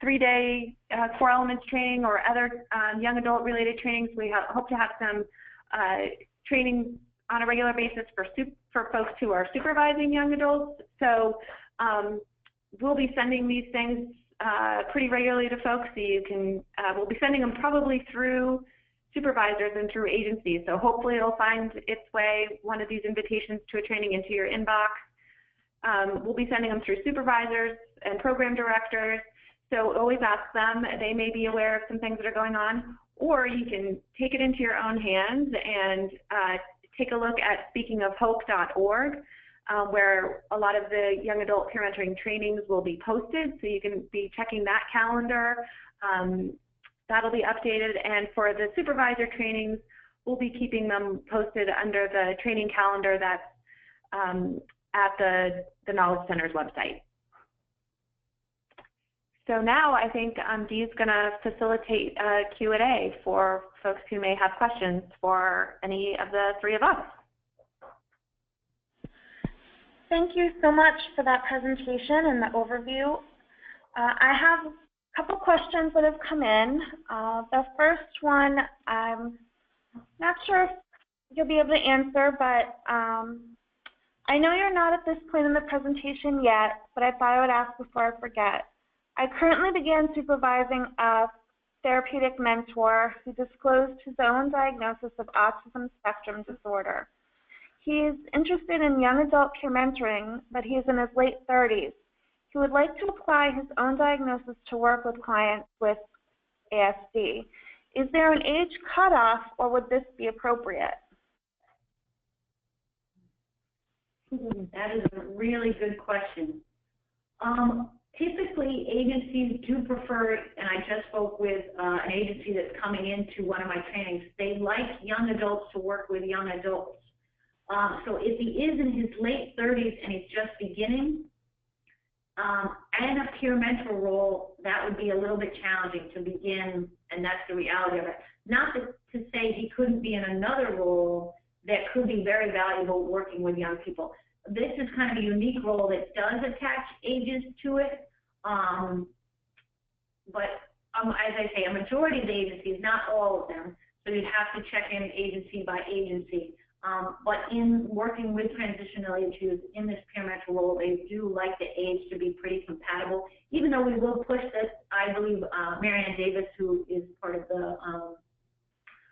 Speaker 1: 3-day core elements training or other young adult related trainings, we hope to have some training on a regular basis for folks who are supervising young adults. So we'll be sending these things pretty regularly to folks. So you can, we'll be sending them probably through supervisors and through agencies. So hopefully it'll find its way, one of these invitations to a training, into your inbox. We'll be sending them through supervisors and program directors. So always ask them. They may be aware of some things that are going on. Or you can take it into your own hands and take a look at speakingofhope.org, where a lot of the young adult peer mentoring trainings will be posted. So you can be checking that calendar. That'll be updated, and for the supervisor trainings, we'll be keeping them posted under the training calendar that's at the Knowledge Center's website. So now I think Dee's going to facilitate a Q&A for folks who may have questions for any of the three of us.
Speaker 4: Thank you so much for that presentation and the overview. I have a couple questions that have come in. The first one, I'm not sure if you'll be able to answer, but I know you're not at this point in the presentation yet, but I thought I would ask before I forget. I currently began supervising a therapeutic mentor who disclosed his own diagnosis of autism spectrum disorder. He is interested in young adult peer mentoring, but he is in his late 30s. He would like to apply his own diagnosis to work with clients with ASD. Is there an age cutoff, or would this be appropriate?
Speaker 3: That is a really good question. Typically, agencies do prefer, and I just spoke with an agency that's coming into one of my trainings, they like young adults to work with young adults. So if he is in his late 30s and he's just beginning, and a peer mentor role, that would be a little bit challenging to begin, and that's the reality of it. Not to say he couldn't be in another role that could be very valuable working with young people. This is kind of a unique role that does attach ages to it, but as I say, a majority of the agencies, not all of them, so you'd have to check in agency by agency. But in working with transitional age youth in this peer mentor role, they do like the age to be pretty compatible, even though we will push this. I believe Marianne Davis, who is part of the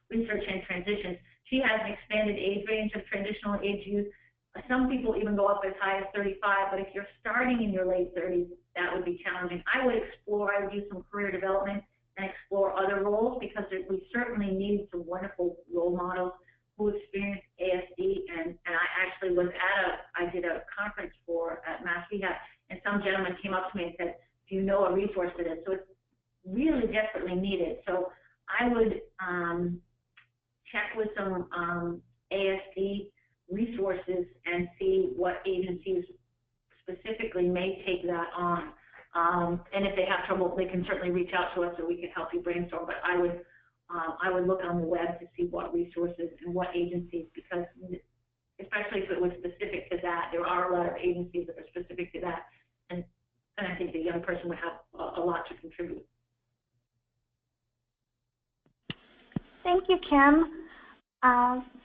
Speaker 3: research and transitions, she has an expanded age range of transitional age youth. Some people even go up as high as 35, but if you're starting in your late 30s, that would be challenging. I would do some career development and explore other roles, because we certainly need some wonderful role models who experienced ASD, and I actually was I did a conference at Mass Rehab, and some gentleman came up to me and said, do you know a resource for this? So it's really desperately needed. So I would check with some ASD resources and see what agencies specifically may take that on. And if they have trouble, they can certainly reach out to us so we can help you brainstorm. But I would look on the web to see what resources and what agencies, because especially if it was specific to that, there are a lot of agencies that are specific to that, and I think the young person would have a lot to contribute.
Speaker 4: Thank you, Kim.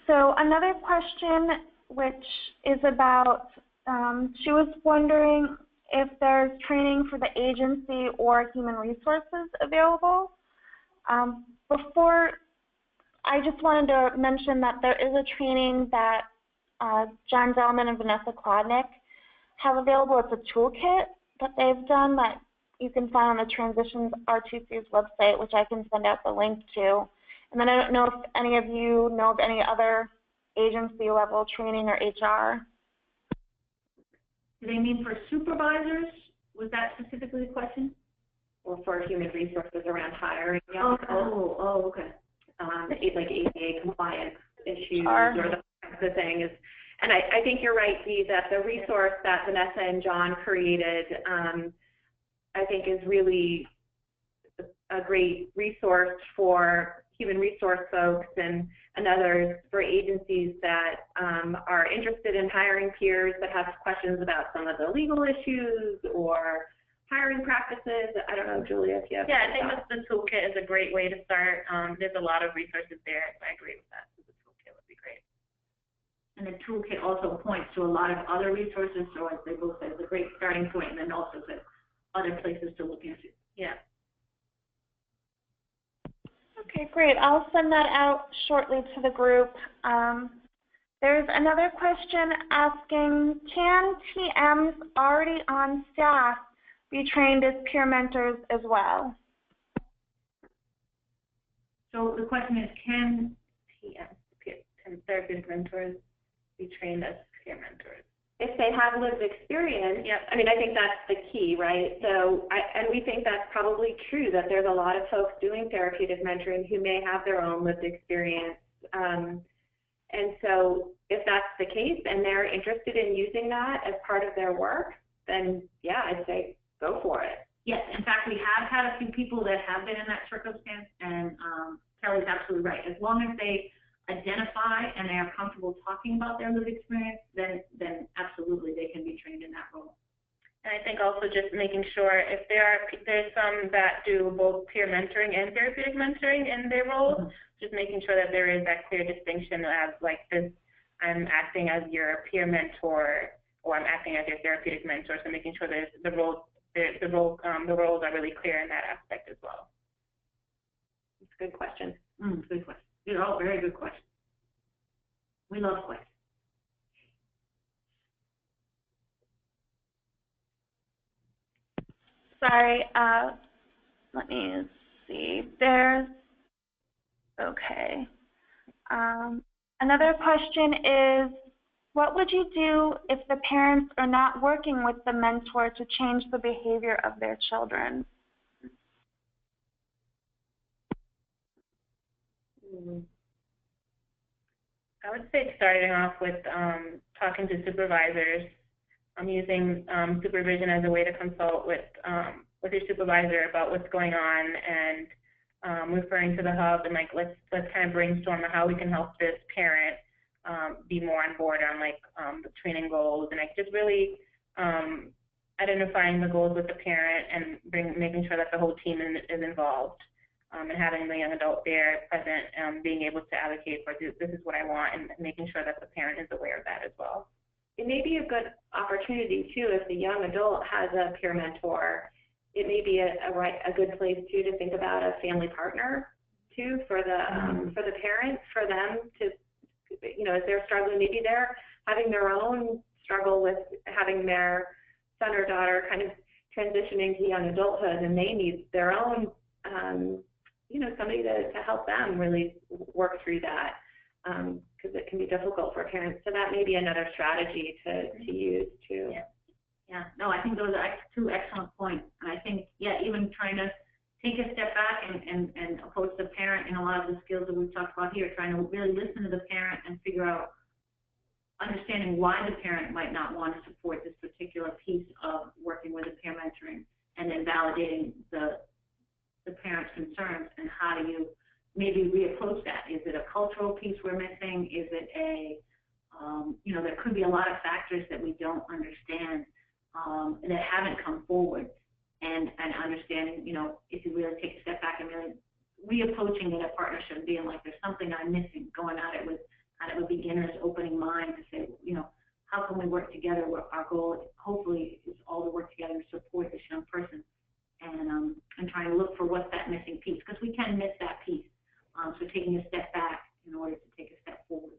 Speaker 4: So another question, which is about, she was wondering if there's training for the agency or human resources available. Before, I just wanted to mention that there is a training that John Zellman and Vanessa Klodnick have available. It's a toolkit that they've done that you can find on the Transitions RTC's website, which I can send out the link to. And then I don't know if any of you know of any other agency level training or HR.
Speaker 3: Do they mean for supervisors? Was that specifically the question?
Speaker 1: Or for human resources around hiring?
Speaker 3: Okay.
Speaker 1: Like ADA compliance issues or the thing is, and I think you're right, Dee, that the resource that Vanessa and John created, I think is really a great resource for human resource folks and others, for agencies that are interested in hiring peers that have questions about some of the legal issues or hiring practices. I don't know, Julia, if you have.
Speaker 2: Yeah, I think the toolkit is a great way to start. There's a lot of resources there, so I agree with that. So the toolkit would be great.
Speaker 3: And the toolkit also points to a lot of other resources, so as they both said, it's a great starting point, and then also says other places to look into.
Speaker 2: Yeah.
Speaker 4: Okay, great. I'll send that out shortly to the group. There's another question asking, can TMs already on staff be trained as peer mentors as well?
Speaker 3: So the question is, can therapeutic mentors be trained as peer mentors?
Speaker 1: If they have lived experience,
Speaker 2: yep.
Speaker 1: I mean, I think that's the key, right? So, and we think that's probably true, that there's a lot of folks doing therapeutic mentoring who may have their own lived experience. And so if that's the case and they're interested in using that as part of their work, then yeah, I'd say go for it.
Speaker 3: Yes, in fact, we have had a few people that have been in that circumstance, and Kelly's absolutely right. As long as they identify and they are comfortable talking about their lived experience, then absolutely they can be trained in that role.
Speaker 2: And I think also just making sure if there's some that do both peer mentoring and therapeutic mentoring in their roles, just making sure that there is that clear distinction as like this, I'm acting as your peer mentor or I'm acting as your therapeutic mentor. So making sure there's the roles are really clear in that aspect as well.
Speaker 1: It's a good question.
Speaker 3: Good question. These are all very good questions. We love questions.
Speaker 4: Sorry, let me see. Okay. Another question is, what would you do if the parents are not working with the mentor to change the behavior of their children?
Speaker 2: I would say starting off with talking to supervisors. I'm using supervision as a way to consult with your supervisor about what's going on, and referring to the hub and like let's kind of brainstorm on how we can help this parent be more on board on like the training goals, and like just really identifying the goals with the parent and making sure that the whole team is involved, and having the young adult there present, being able to advocate for this is what I want, and making sure that the parent is aware of that as well.
Speaker 1: It may be a good opportunity too if the young adult has a peer mentor. It may be a good place too to think about a family partner too for the parents, for them to, you know, as they're struggling, maybe they're having their own struggle with having their son or daughter kind of transitioning to young adulthood, and they need their own, you know, somebody to help them really work through that, because it can be difficult for parents. So that may be another strategy to use too.
Speaker 3: Yeah, no, I think those are two excellent points. And I think, yeah, even trying to take a step back and approach the parent in a lot of the skills that we've talked about here, trying to really listen to the parent and figure out, understanding why the parent might not want to support this particular piece of working with the peer mentoring, and then validating the parent's concerns, and how do you maybe reapproach that? Is it a cultural piece we're missing? Is it a, you know, there could be a lot of factors that we don't understand, that haven't come forward, and understanding, you know, if you really take a step back and really reapproaching it at partnership, being like, there's something I'm missing, going at it with kind of a beginner's opening mind to say, you know, how can we work together? Our goal, hopefully, is all to work together to support this young person, and trying to look for what's that missing piece, because we can miss that piece. So taking a step back in order to take a step forward.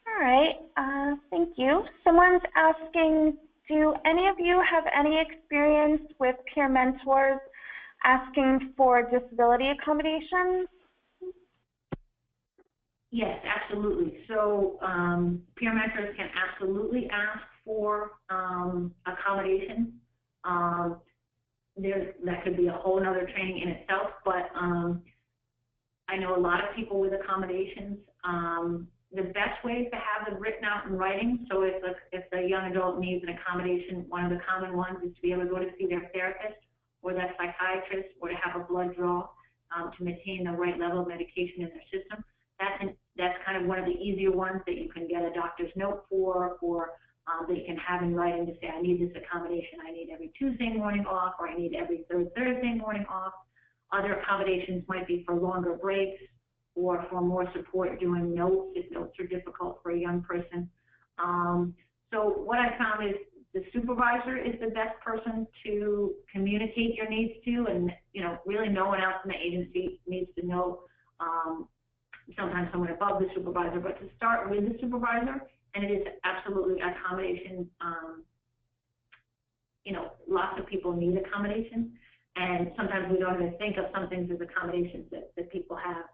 Speaker 4: All right, thank you. Someone's asking, do any of you have any experience with peer mentors asking for disability accommodations? Yes,
Speaker 3: absolutely. So peer mentors can absolutely ask for accommodations. That could be a whole other training in itself, but I know a lot of people with accommodations. The best way is to have them written out in writing. So if a young adult needs an accommodation, one of the common ones is to be able to go to see their therapist or their psychiatrist, or to have a blood draw to maintain the right level of medication in their system. That's kind of one of the easier ones that you can get a doctor's note for, or that you can have in writing to say, I need this accommodation. I need every Tuesday morning off, or I need every third Thursday morning off. Other accommodations might be for longer breaks, or for more support doing notes if notes are difficult for a young person. So what I found is the supervisor is the best person to communicate your needs to, and really no one else in the agency needs to know. Sometimes someone above the supervisor, but to start with the supervisor, and it is absolutely accommodation. Lots of people need accommodations, and sometimes we don't even think of some things as accommodations that people have.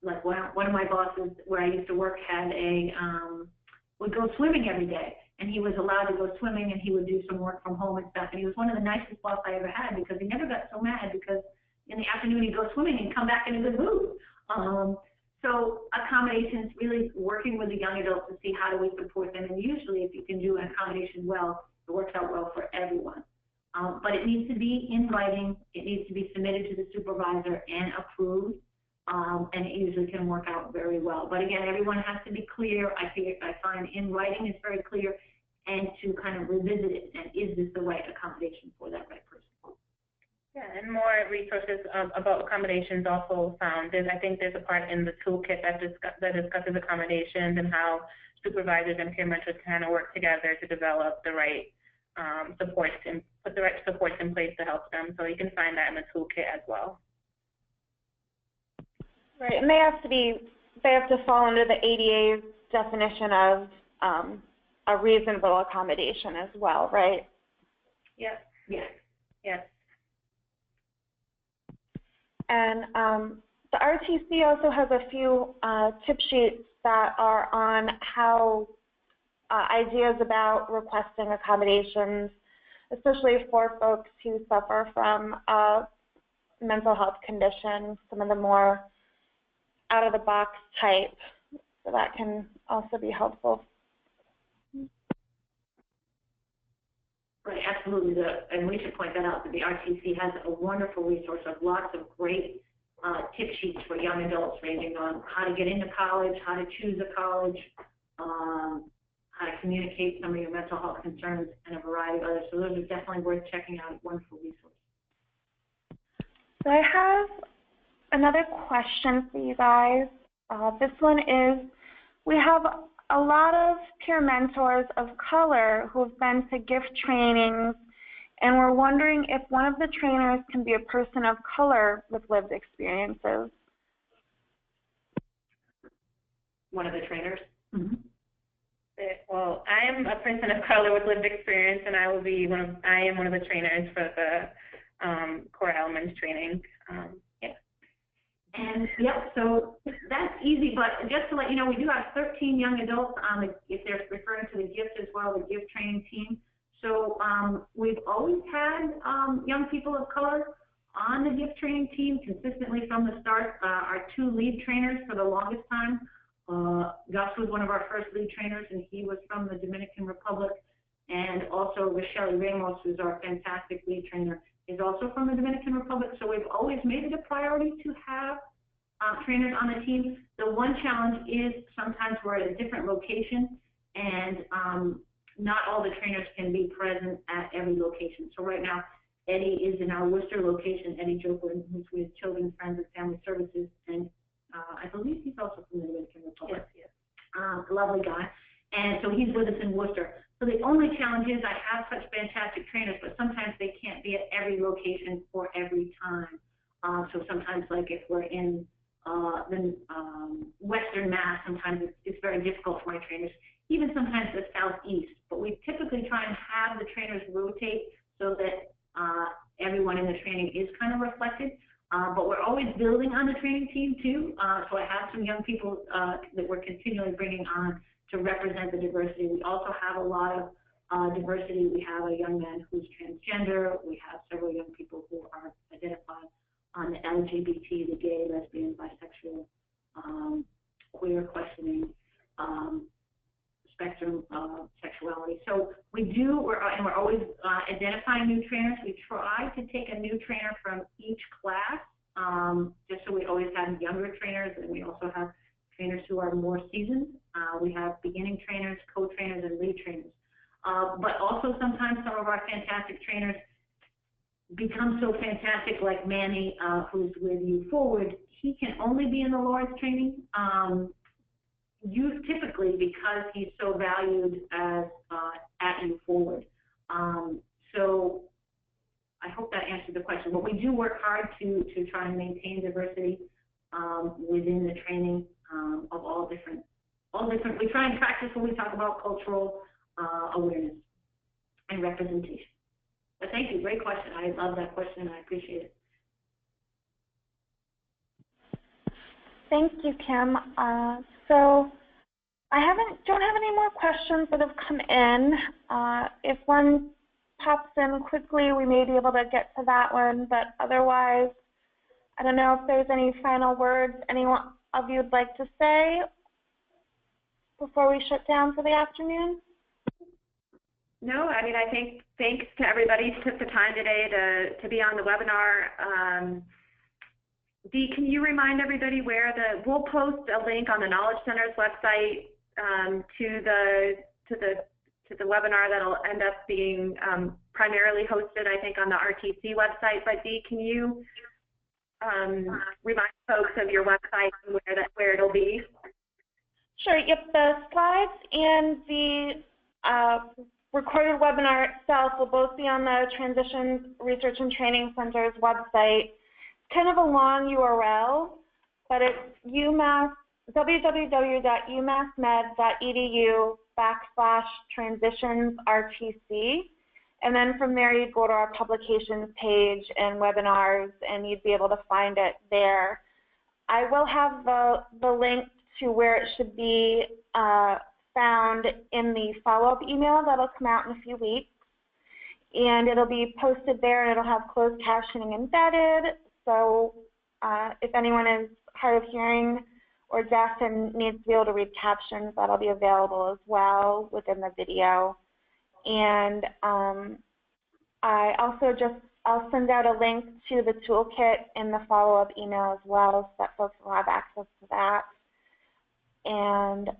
Speaker 3: Like one of my bosses where I used to work had would go swimming every day, and he was allowed to go swimming, and he would do some work from home and stuff, and he was one of the nicest boss I ever had, because he never got so mad, because in the afternoon he'd go swimming and come back in a good mood. So accommodations, really working with the young adults to see how do we support forth. And then usually if you can do an accommodation well, it works out well for everyone. But it needs to be in writing. It needs to be submitted to the supervisor and approved. And it usually can work out very well. But again, everyone has to be clear. I find in writing is very clear, and to kind of revisit it, and is this the right accommodation for that right person?
Speaker 2: Yeah, and more resources about accommodations also found. I think there's a part in the toolkit that discusses accommodations and how supervisors and peer mentors kind of work together to develop the right supports and put the right supports in place to help them. So you can find that in the toolkit as well.
Speaker 4: Right, and they have to fall under the ADA's definition of a reasonable accommodation as well, right?
Speaker 2: Yes.
Speaker 3: Yes.
Speaker 2: Yes.
Speaker 4: And the RTC also has a few tip sheets that are on how ideas about requesting accommodations, especially for folks who suffer from mental health conditions, some of the more out-of-the-box type. So that can also be helpful.
Speaker 3: Right, absolutely. And we should point that out, that the RTC has a wonderful resource of lots of great tip sheets for young adults, ranging on how to get into college, how to choose a college, how to communicate some of your mental health concerns, and a variety of others. So those are definitely worth checking out. Wonderful resource.
Speaker 4: So I have another question for you guys. This one is, we have a lot of peer mentors of color who have been to gift trainings, and we're wondering if one of the trainers can be a person of color with lived experiences.
Speaker 3: One of the trainers?
Speaker 2: Mm-hmm. Well, I am a person of color with lived experience, and I am one of the trainers for the core elements training.
Speaker 3: And yep, so that's easy, but just to let you know, we do have 13 young adults on the, if they're referring to the GIFT as well, the GIFT training team. So we've always had young people of color on the GIFT training team consistently from the start. Our two lead trainers for the longest time, Gus was one of our first lead trainers, and he was from the Dominican Republic. And also Rochelle Ramos, who's our fantastic lead trainer, is also from the Dominican Republic. So we've always made it a priority to have trainers on the team. The one challenge is sometimes we're at a different location, and not all the trainers can be present at every location. So right now, Eddie is in our Worcester location, Eddie Joplin, who's with Children's Friends and Family Services, and I believe he's also from the Dominican Republic.
Speaker 2: Yes.
Speaker 3: A lovely guy. And so he's with us in Worcester. So the only challenge is I have such fantastic trainers, but sometimes they can't be at every location for every time. So sometimes, like if we're in the Western Mass, sometimes it's very difficult for my trainers, even sometimes the Southeast. But we typically try and have the trainers rotate so that everyone in the training is kind of reflected. But we're always building on the training team too. So I have some young people that we're continually bringing on to represent the diversity. We also have a lot of diversity. We have a young man who's transgender. We have several young people who are identified on the LGBT, the gay, lesbian, bisexual, queer questioning spectrum of sexuality. So we're always identifying new trainers. We try to take a new trainer from each class, just so we always have younger trainers, and we also have trainers who are more seasoned. We have beginning trainers, co-trainers, and lead trainers. But also sometimes some of our fantastic trainers become so fantastic, like Manny, who's with You Forward. He can only be in the Lord's training, typically because he's so valued as at You Forward. So I hope that answered the question. But we do work hard to try and maintain diversity within the training of all different. We try and practice when we talk about cultural awareness and representation. But thank you, great question. I love that question, and I appreciate it.
Speaker 4: Thank you, Kim. So I don't have any more questions that have come in. If one pops in quickly, we may be able to get to that one, but otherwise, I don't know if there's any final words anyone of you would like to say. before we shut down for the afternoon?
Speaker 1: No, I mean, I think thanks to everybody who took the time today to be on the webinar. Dee, can you remind everybody where we'll post a link on the Knowledge Center's website to the webinar that'll end up being primarily hosted, I think, on the RTC website. But Dee, can you remind folks of your website and where it'll be?
Speaker 4: Sure. Yep. The slides and the recorded webinar itself will both be on the Transitions Research and Training Center's website. It's kind of a long URL, but it's www.umassmed.edu/transitionsrtc. And then from there, you'd go to our publications page and webinars, and you'd be able to find it there. I will have the link to where it should be found in the follow-up email that'll come out in a few weeks. And it'll be posted there, and it'll have closed captioning embedded. So if anyone is hard of hearing or deaf and needs to be able to read captions, that'll be available as well within the video. And I'll send out a link to the toolkit in the follow-up email as well, so that folks will have access to that. And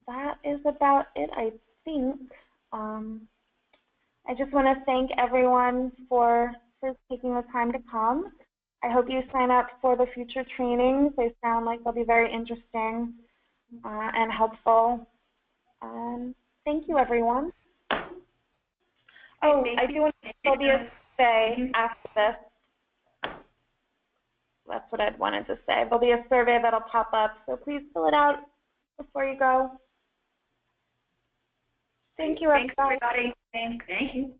Speaker 4: that is about it, I think. I just want to thank everyone for taking the time to come. I hope you sign up for the future trainings. They sound like they'll be very interesting and helpful. Thank you, everyone. Oh, I do want to there'll be a survey after this. That's what I'd wanted to say. There'll be a survey that'll pop up, so please fill it out before you go. Thank you, everybody.
Speaker 3: Thanks, everybody. Thank you.